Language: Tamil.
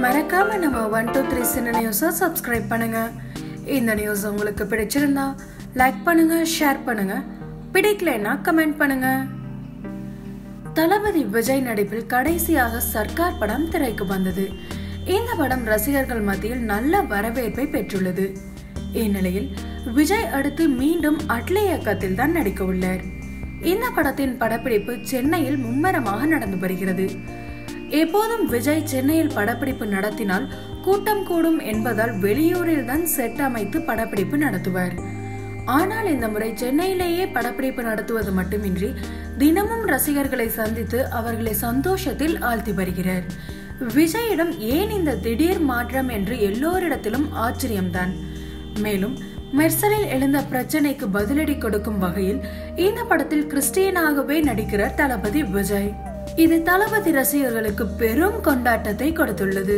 மறக்காம நம்ம 123 சின்ன நியூஸை சப்ஸ்கிரைப் பண்ணுங்க. இந்த நியூஸ் உங்களுக்கு பிடிச்சிருந்தா லைக் பண்ணுங்க, ஷேர் பண்ணுங்க, பிடிக்கலைன்னா கமெண்ட் பண்ணுங்க. தளபதி விஜய் நடிப்பில் கடைசியாக சர்க்கார் படம் திரைக்கு வந்தது. இந்த படம் ரசிகர்கள் மத்தியில் நல்ல வரவேற்பை பெற்றுள்ளது. இந்நிலையில் விஜய் அடுத்து மீண்டும் அட்லி இயக்கத்தில் தான் நடிக்க உள்ளார். இந்த படத்தின் படப்பிடிப்பு சென்னையில் மும்மரமாக நடந்து வருகிறது. எப்போதும் விஜய் சென்னையில் படப்பிடிப்பு நடத்தினால் கூட்டம் கூடும் என்பதால் வெளியூரில் தான் செட் அமைத்து படப்பிடிப்பு நடத்துவார். ஆனால் இந்த முறை சென்னையிலேயே படப்பிடிப்பு நடத்துவது மட்டுமின்றி தினமும் ரசிகர்களை சந்தித்து அவர்களை சந்தோஷத்தில் ஆழ்த்தி வருகிறார். விஜயிடம் ஏன் இந்த திடீர் மாற்றம் என்று எல்லோரிடத்திலும் ஆச்சரியம்தான். மேலும் மெர்சலில் எழுந்த பிரச்சனைக்கு பதிலடி கொடுக்கும் வகையில் இந்த படத்தில் கிறிஸ்டியனாகவே நடிக்கிறார் தளபதி விஜய். இது தளபதி ரசிகர்களுக்கு பெரும் கொண்டாட்டத்தை கொடுத்துள்ளது.